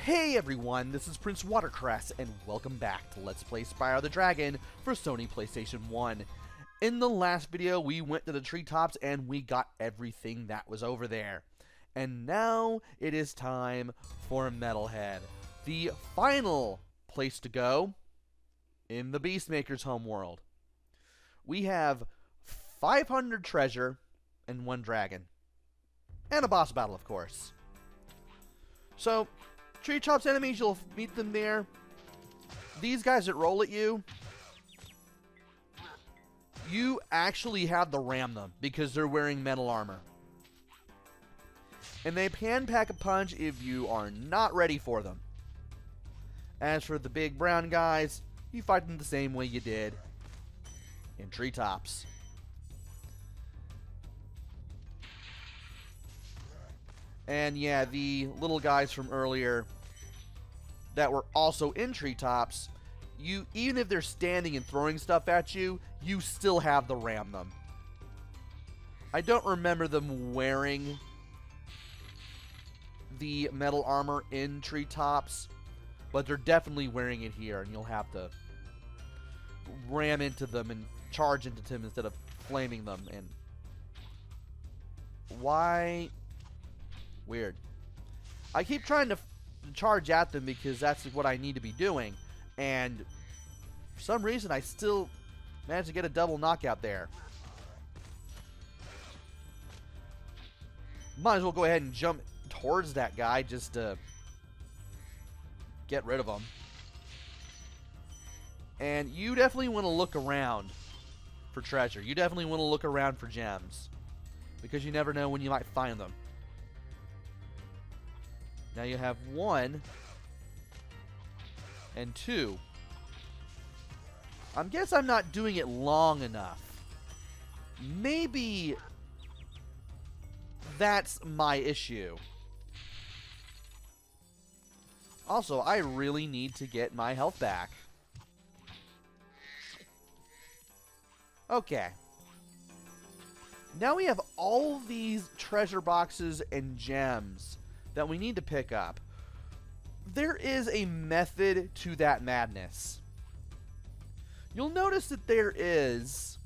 Hey everyone, this is PrinceWatercress, and welcome back to Let's Play Spyro the Dragon for Sony PlayStation 1. In the last video, we went to the treetops and we got everything that was over there. And now it is time for Metalhead, the final place to go in the Beastmaker's homeworld. We have 500 treasure and 1 dragon. And a boss battle, of course. So, treetops enemies, you'll meet them there. These guys that roll at you, you actually have to ram them because they're wearing metal armor. And they can pack a punch if you are not ready for them. As for the big brown guys, you fight them the same way you did in treetops. And yeah, the little guys from earlier that were also in treetops, even if they're standing and throwing stuff at you, you still have to ram them. I don't remember them wearing the metal armor in treetops, but they're definitely wearing it here, and you'll have to ram into them and charge into them instead of flaming them. And why? Weird. I keep trying to charge at them because that's what I need to be doing, and for some reason I still managed to get a double knockout there. Might as well go ahead and jump towards that guy just to get rid of him. And you definitely want to look around for treasure. You definitely want to look around for gems, because you never know when you might find them. Now you have 1 and 2. I guess I'm not doing it long enough. Maybe that's my issue. Also, I really need to get my health back. Okay. Now we have all these treasure boxes and gems that we need to pick up. There is a method to that madness. You'll notice that there is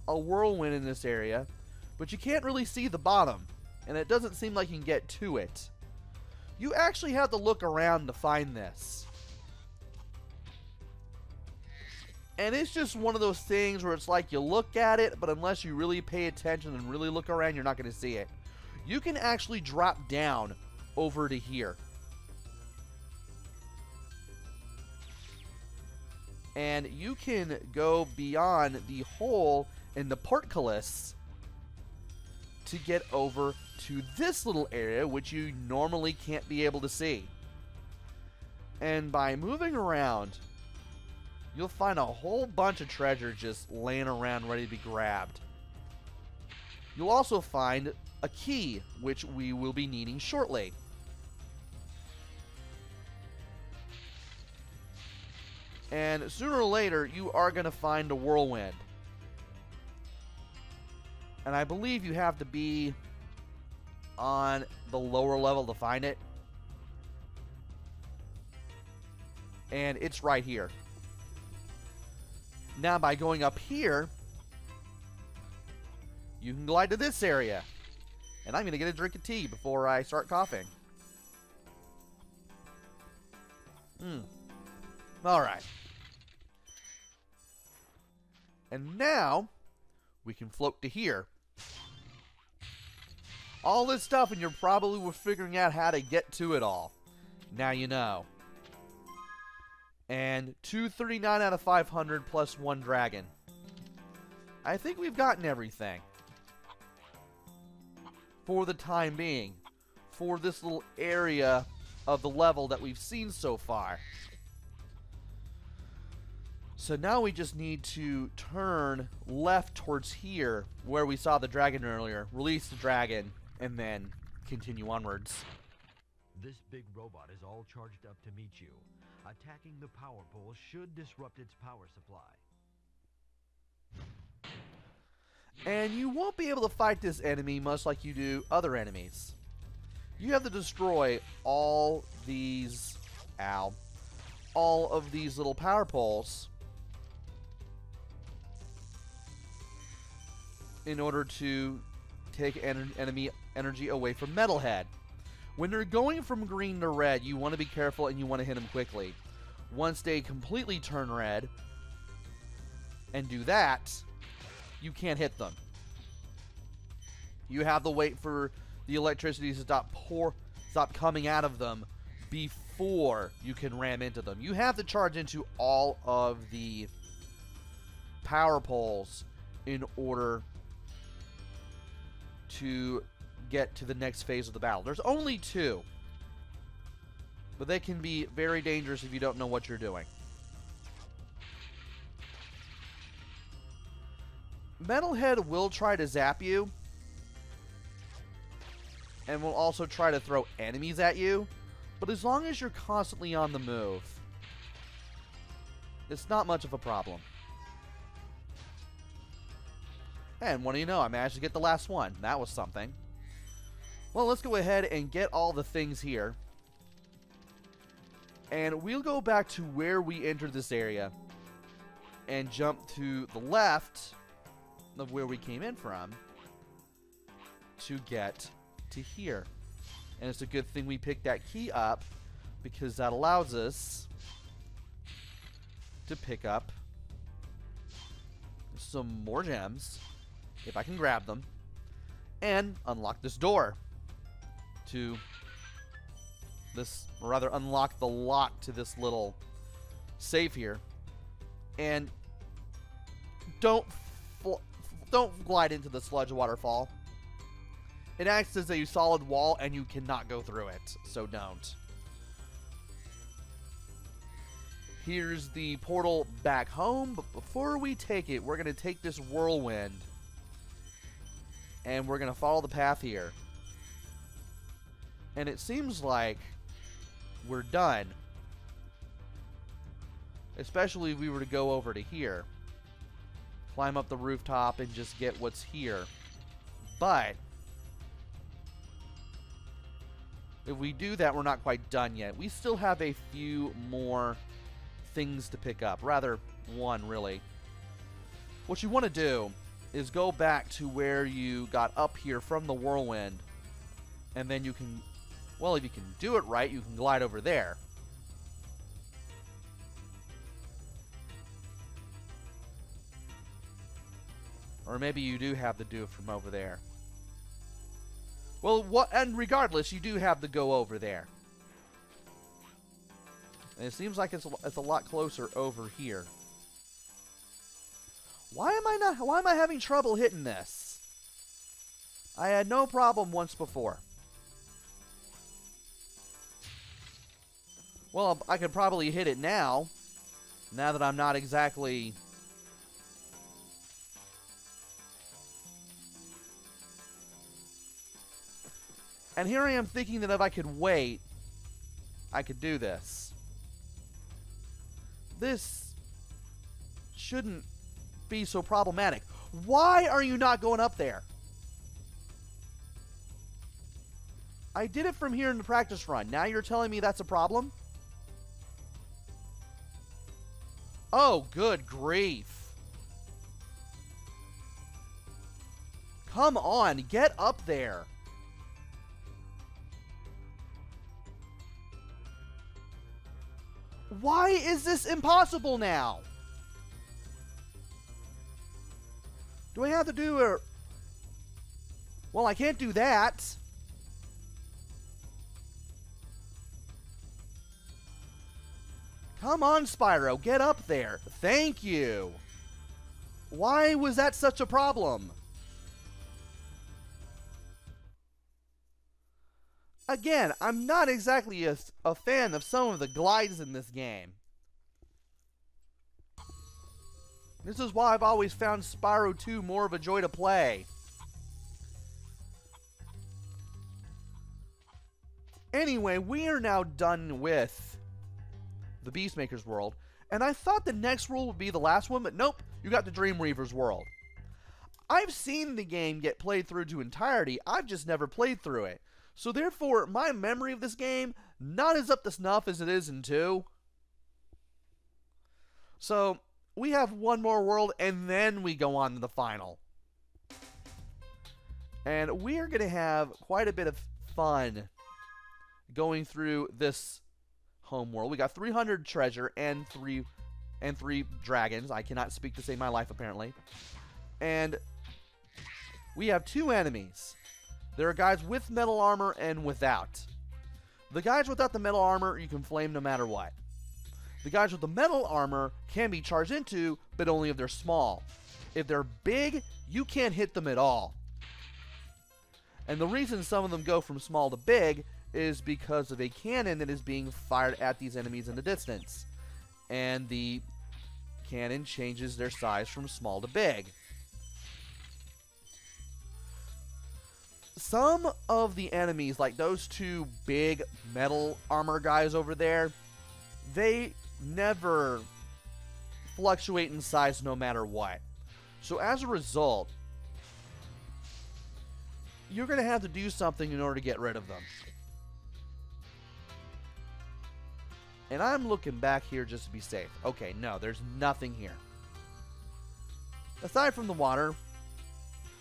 a whirlwind in this area, but you can't really see the bottom, and it doesn't seem like you can get to it. You actually have to look around to find this. And it's just one of those things where it's like you look at it, but unless you really pay attention and really look around, you're not going to see it. You can actually drop down over to here. And you can go beyond the hole in the portcullis to get over to this little area, which you normally can't be able to see. And by moving around, you'll find a whole bunch of treasure just laying around ready to be grabbed. You'll also find a key, which we will be needing shortly. And sooner or later, you are going to find a whirlwind. And I believe you have to be on the lower level to find it. And it's right here. Now, by going up here, you can glide to this area. And I'm going to get a drink of tea before I start coughing. Alright. And now, we can float to here. All this stuff, and you're probably figuring out how to get to it all. Now you know. And 239 out of 500 plus 1 dragon. I think we've gotten everything. For the time being, for this little area of the level that we've seen so far. So now we just need to turn left towards here, where we saw the dragon earlier, release the dragon, and then continue onwards. This big robot is all charged up to meet you. Attacking the power pole should disrupt its power supply. And you won't be able to fight this enemy much like you do other enemies. you have to destroy all these, all of these little power poles in order to take enemy energy away from Metalhead. When they're going from green to red, you want to be careful and you want to hit them quickly. Once they completely turn red and do that, you can't hit them. You have to wait for the electricity to stop coming out of them before you can ram into them. You have to charge into all of the power poles in order to get to the next phase of the battle. There's only 2, but they can be very dangerous if you don't know what you're doing. Metalhead will try to zap you, and will also try to throw enemies at you, but as long as you're constantly on the move, it's not much of a problem. And what do you know, I managed to get the last one. That was something. Well, let's go ahead and get all the things here. And we'll go back to where we entered this area and jump to the left of where we came in from to get to here. And it's a good thing we picked that key up, because that allows us to pick up some more gems, if I can grab them, and unlock this door to this, or rather unlock the lock to this little safe here. And don't glide into the sludge waterfall. It acts as a solid wall and you cannot go through it, so don't. Here's the portal back home, but before we take it, we're going to take this whirlwind and we're going to follow the path here. And it seems like we're done. Especially if we were to go over to here. Climb up the rooftop and just get what's here. But if we do that, we're not quite done yet. We still have a few more things to pick up. Rather, one, really. What you want to do is go back to where you got up here from the whirlwind. And then you can, well, if you can do it right, you can glide over there. Or maybe you do have to do it from over there. Well, and regardless, you do have to go over there. And it seems like it's a lot closer over here. Why am I having trouble hitting this? I had no problem once before. Well, I could probably hit it now that I'm not exactly... And here I am thinking that if I could wait, I could do this. This shouldn't be so problematic. Why are you not going up there? I did it from here in the practice run. Now you're telling me that's a problem? Oh, good grief. Come on, get up there. Why is this impossible now? Do I have to do a... Well, I can't do that. Come on, Spyro, get up there. Thank you. Why was that such a problem? Again, I'm not exactly a fan of some of the glides in this game. This is why I've always found Spyro 2 more of a joy to play. Anyway, we are now done with the Beastmaker's world, and I thought the next world would be the last one, but nope, you got the Dreamweaver's world. I've seen the game get played through to entirety, I've just never played through it. So therefore, my memory of this game, not as up to snuff as it is in 2. So, we have one more world, and then we go on to the final. And we are going to have quite a bit of fun going through this homeworld. We got 300 treasure and three dragons. I cannot speak to save my life, apparently. And we have 2 enemies. There are guys with metal armor and without. The guys without the metal armor, you can flame no matter what. The guys with the metal armor can be charged into, but only if they're small. If they're big, you can't hit them at all. And the reason some of them go from small to big is because of a cannon that is being fired at these enemies in the distance. And the cannon changes their size from small to big. Some of the enemies, like those 2 big metal armor guys over there, they never fluctuate in size no matter what. So as a result, you're going to have to do something in order to get rid of them. And I'm looking back here just to be safe. Okay, no, there's nothing here. Aside from the water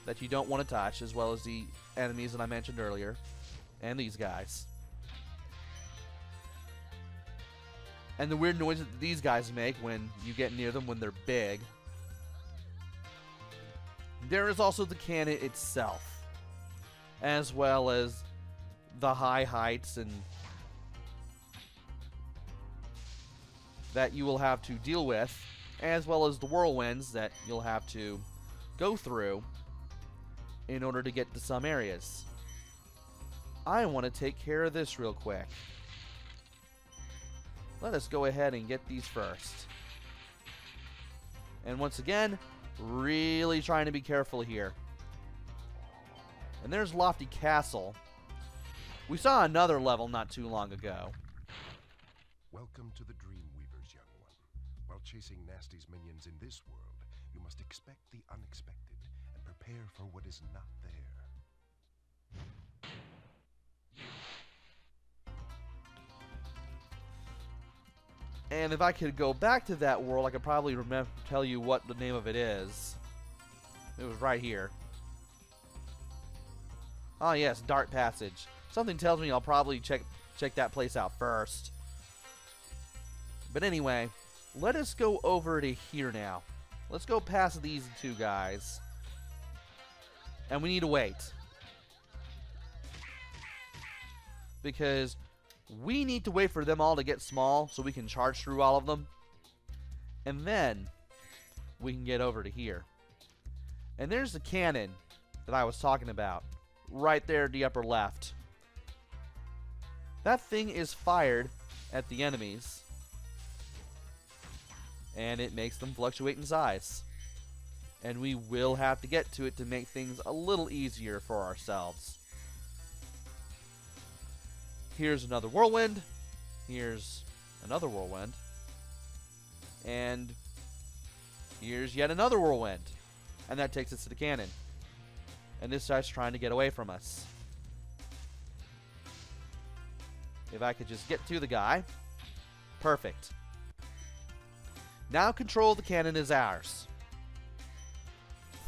that you don't want to touch, as well as the enemies that I mentioned earlier, and these guys. And the weird noises that these guys make when you get near them when they're big. There is also the cannon itself, as well as the high heights and that you will have to deal with, as well as the whirlwinds that you'll have to go through in order to get to some areas. I want to take care of this real quick. Let us go ahead and get these first. And once again, really trying to be careful here. And there's Lofty Castle. We saw another level not too long ago. Welcome to the Dreamweavers, young one. While chasing Nasty's minions in this world, you must expect the unexpected and prepare for what is not there. And if I could go back to that world, I could probably tell you what the name of it is. It was right here. Oh yes, Dark Passage. Something tells me I'll probably check that place out first. But anyway, let us go over to here now. Let's go past these 2 guys. And we need to wait. Because we need to wait for them all to get small so we can charge through all of them. And then we can get over to here. And there's the cannon that I was talking about. Right there at the upper left. That thing is fired at the enemies. And it makes them fluctuate in size. And we will have to get to it to make things a little easier for ourselves. Here's another whirlwind. Here's another whirlwind. And here's yet another whirlwind. And that takes us to the cannon. And this guy's trying to get away from us. If I could just get to the guy. Perfect. Now control of the cannon is ours.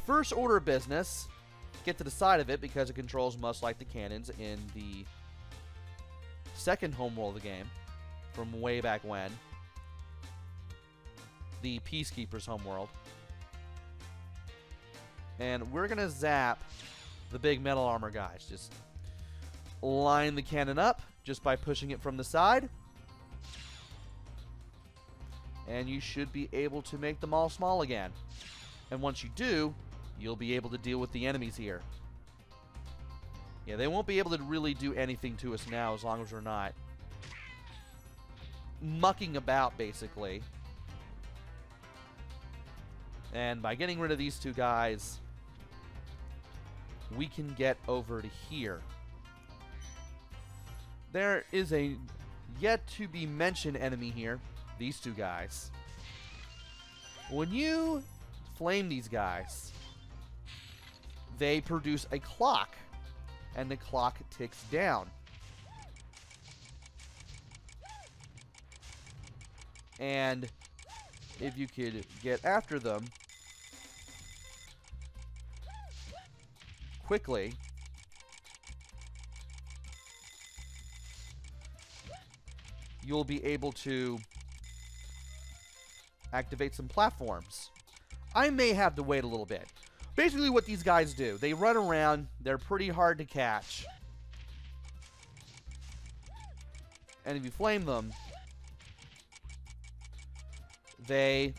First order of business, get to the side of it because it controls much like the cannons in the second homeworld of the game from way back when. The Peacekeeper's homeworld. And we're going to zap the big metal armor guys. Just line the cannon up just by pushing it from the side. And you should be able to make them all small again. And once you do, you'll be able to deal with the enemies here. Yeah, they won't be able to really do anything to us now as long as we're not mucking about, basically. And by getting rid of these 2 guys, we can get over to here. There is a yet to be mentioned enemy here. These 2 guys. When you flame these guys, they produce a clock and the clock ticks down. And if you could get after them quickly, you'll be able to activate some platforms. I may have to wait a little bit. Basically what these guys do, they run around, they're pretty hard to catch. And if you flame them, they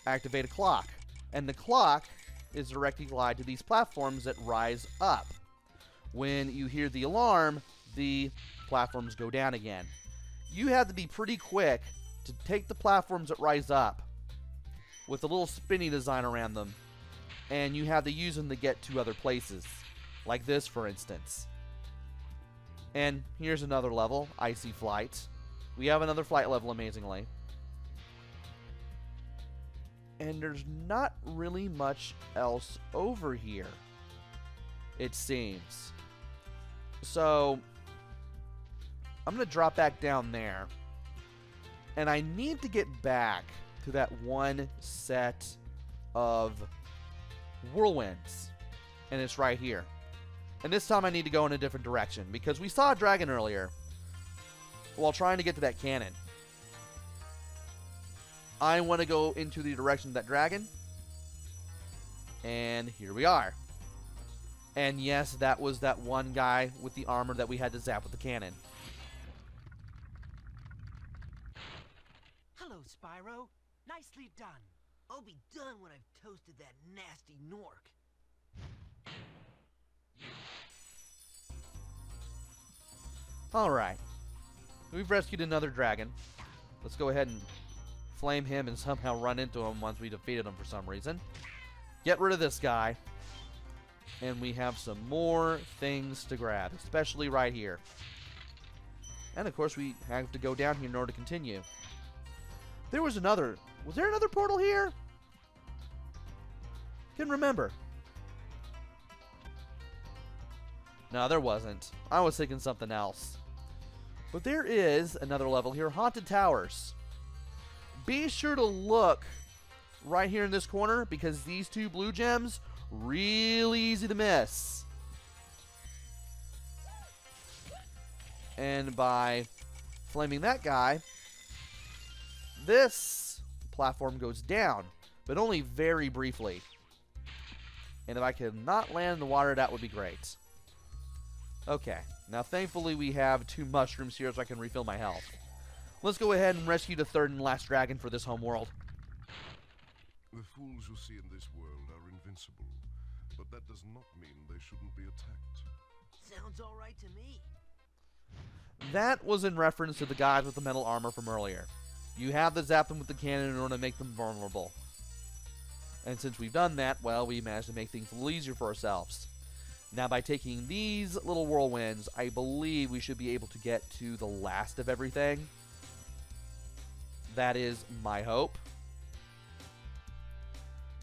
activate a clock. And the clock is directly tied to these platforms that rise up. When you hear the alarm, the platforms go down again. You have to be pretty quick to take the platforms that rise up with a little spinny design around them, and you have to use them to get to other places, like this for instance. And here's another level, Icy Flight. We have another flight level, amazingly. And there's not really much else over here, it seems. So I'm going to drop back down there. And I need to get back to that one set of whirlwinds. And it's right here. And this time I need to go in a different direction, because we saw a dragon earlier while trying to get to that cannon. I want to go into the direction of that dragon. And here we are. And yes, that was that one guy with the armor that we had to zap with the cannon. Hello, Spyro. Nicely done. I'll be done when I've toasted that nasty Nork. Alright. We've rescued another dragon. Let's go ahead and flame him and somehow run into him once we defeated him for some reason. Get rid of this guy. And we have some more things to grab, especially right here. And of course we have to go down here in order to continue. There was another... Was there another portal here? Can't remember. No, there wasn't. I was thinking something else. But there is another level here, Haunted Towers. Be sure to look right here in this corner, because these two blue gems, really easy to miss. And by flaming that guy, this platform goes down, but only very briefly. And if I could not land in the water, that would be great. Okay, now thankfully we have 2 mushrooms here so I can refill my health. Let's go ahead and rescue the third and last dragon for this homeworld. The fools you see in this world are invincible, but that does not mean they shouldn't be attacked. Sounds all right to me. That was in reference to the guys with the metal armor from earlier. You have to zap them with the cannon in order to make them vulnerable. And since we've done that, well, we managed to make things a little easier for ourselves. Now, by taking these little whirlwinds, I believe we should be able to get to the last of everything. That is my hope.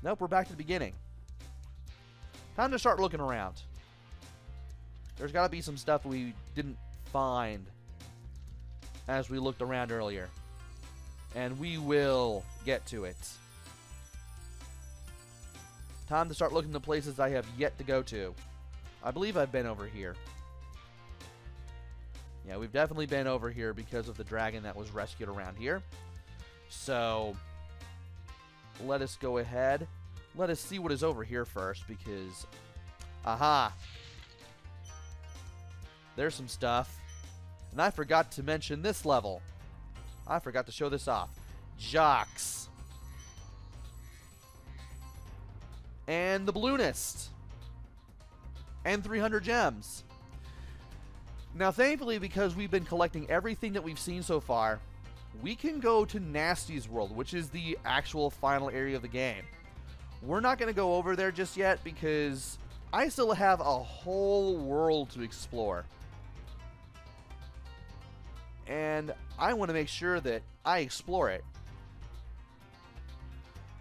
Nope, we're back to the beginning. Time to start looking around. There's got to be some stuff we didn't find as we looked around earlier. And we will get to it. Time to start looking to places I have yet to go to. I believe I've been over here. Yeah, we've definitely been over here because of the dragon that was rescued around here. So, let us go ahead. Let us see what is over here first, because... Aha! There's some stuff. And I forgot to mention this level. I forgot to show this off. Jocks. And the balloonist. And 300 gems. Now, thankfully, because we've been collecting everything that we've seen so far, we can go to Nasty's world, which is the actual final area of the game. We're not going to go over there just yet because I still have a whole world to explore. And I want to make sure that I explore it.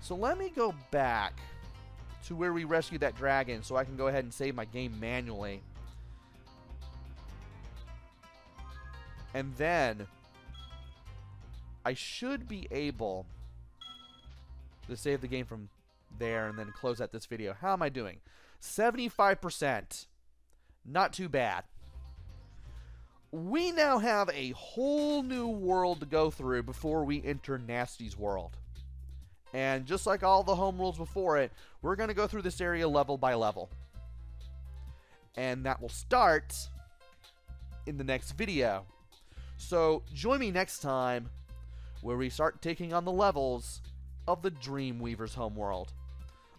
So let me go back to where we rescued that dragon so I can go ahead and save my game manually And then I should be able to save the game from there and then close out this video. How am I doing? 75%. Not too bad. We now have a whole new world to go through before we enter Nasty's world. And just like all the homeworlds before it, we're going to go through this area level by level. And that will start in the next video. So join me next time where we start taking on the levels of the Dreamweaver's homeworld.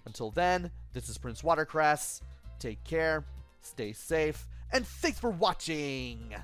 Until then, this is PrinceWatercress. Take care, stay safe, and thanks for watching!